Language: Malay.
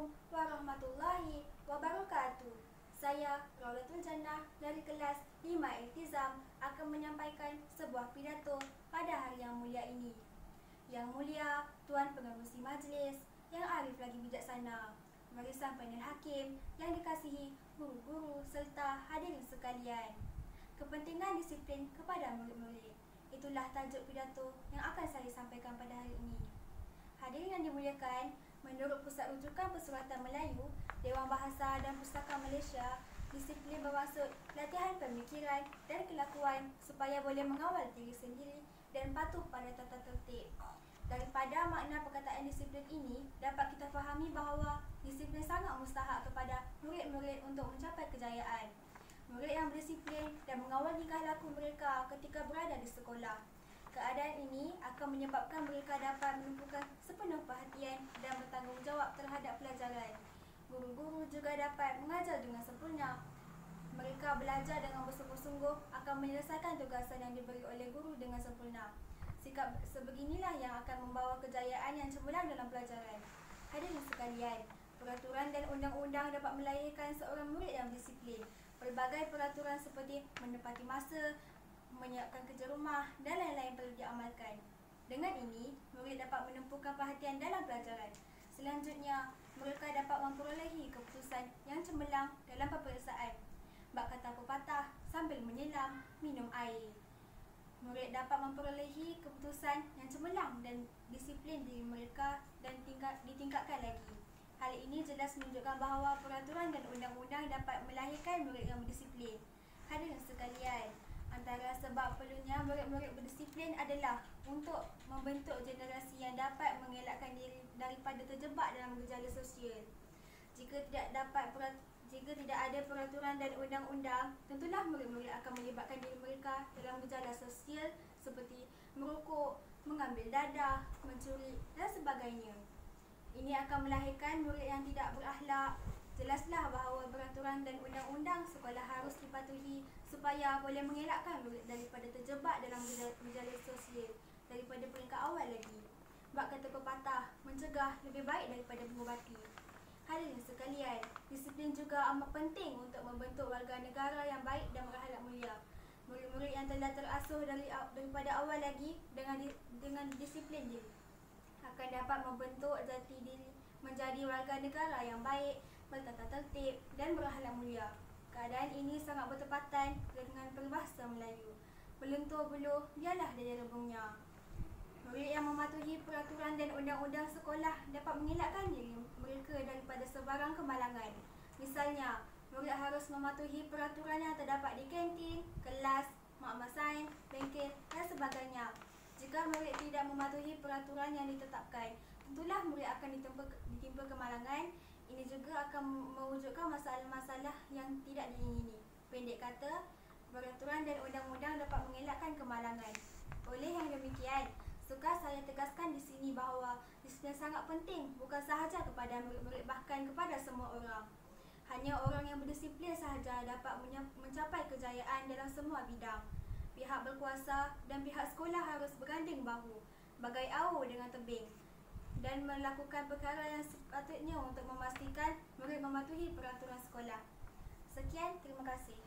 Assalamualaikum warahmatullahi wabarakatuh. Saya Raulatul Jannah dari kelas 5 Iltizam akan menyampaikan sebuah pidato pada hari yang mulia ini. Yang mulia Tuan Pengerusi Majlis, yang arif lagi bijaksana, barisan panel hakim yang dikasihi guru-guru serta hadirin sekalian. Kepentingan disiplin kepada murid-murid, itulah tajuk pidato yang akan saya sampaikan pada hari ini. Hadirin yang dimuliakan, menurut Pusat Rujukan Persuratan Melayu, Dewan Bahasa dan Pustaka Malaysia, disiplin bermaksud latihan pemikiran dan kelakuan supaya boleh mengawal diri sendiri dan patuh pada tata tertib. Daripada makna perkataan disiplin ini, dapat kita fahami bahawa disiplin sangat mustahak kepada murid-murid untuk mencapai kejayaan. Murid yang berdisiplin dan mengawal tingkah laku mereka ketika berada di sekolah. Keadaan ini akan menyebabkan mereka dapat menumpukan sepenuh perhatian dan bertanggungjawab terhadap pelajaran. Guru-guru juga dapat mengajar dengan sempurna. Mereka belajar dengan bersungguh-sungguh akan menyelesaikan tugasan yang diberi oleh guru dengan sempurna. Sikap sebeginilah yang akan membawa kejayaan yang cemerlang dalam pelajaran. Hadirin sekalian, peraturan dan undang-undang dapat melahirkan seorang murid yang disiplin. Pelbagai peraturan seperti menepati masa, menyiapkan kerja rumah dan lain-lain perlu diamalkan. Dengan ini, murid dapat menumpukan perhatian dalam pelajaran. Selanjutnya, mereka dapat memperolehi keputusan yang cemerlang dalam peperiksaan. Bak kata pepatah, sambil menyelam, minum air. Murid dapat memperolehi keputusan yang cemerlang dan disiplin diri mereka dan ditingkatkan lagi. Hal ini jelas menunjukkan bahawa peraturan dan undang-undang dapat melahirkan murid yang berdisiplin. Hadirin sekalian, antara sebab perlunya murid-murid berdisiplin adalah untuk membentuk generasi yang dapat mengelakkan diri daripada terjebak dalam gejala sosial. Jika tidak ada peraturan dan undang-undang, tentulah murid-murid akan melibatkan diri mereka dalam gejala sosial seperti merokok, mengambil dadah, mencuri dan sebagainya. Ini akan melahirkan murid yang tidak berakhlak. Jelaslah bahawa peraturan dan undang-undang sekolah harus dipatuhi supaya boleh mengelakkan murid daripada terjebak dalam gejala sosial daripada peringkat awal lagi. Bak kata pepatah, mencegah lebih baik daripada mengubati. Hadirin sekalian, disiplin juga amat penting untuk membentuk warga negara yang baik dan berakhlak mulia. Murid-murid yang telah terasuh daripada awal lagi dengan disiplin diri akan dapat membentuk jati diri menjadi warga negara yang baik, bertata tertib dan berakhlak mulia. Keadaan ini sangat bertepatan dengan peribahasa Melayu, "Melentur buluh, biarlah dia rebungnya." Murid yang mematuhi peraturan dan undang-undang sekolah dapat mengelakkan diri mereka daripada sebarang kemalangan. Misalnya, murid harus mematuhi peraturan yang terdapat di kantin, kelas, makmal sains, bengkel dan sebagainya. Jika murid tidak mematuhi peraturan yang ditetapkan, tentulah murid akan ditimpa kemalangan. Ini juga akan mewujudkan masalah-masalah yang tidak diingini. Pendek kata, peraturan dan undang-undang dapat mengelakkan kemalangan. Oleh yang demikian, sukar saya tegaskan di sini bahawa disiplin sangat penting bukan sahaja kepada murid-murid, bahkan kepada semua orang. Hanya orang yang berdisiplin sahaja dapat mencapai kejayaan dalam semua bidang. Pihak berkuasa dan pihak sekolah harus berganding bahu, bagai awu dengan tebing, dan melakukan perkara yang sepatutnya untuk memastikan murid mematuhi peraturan sekolah. Sekian, terima kasih.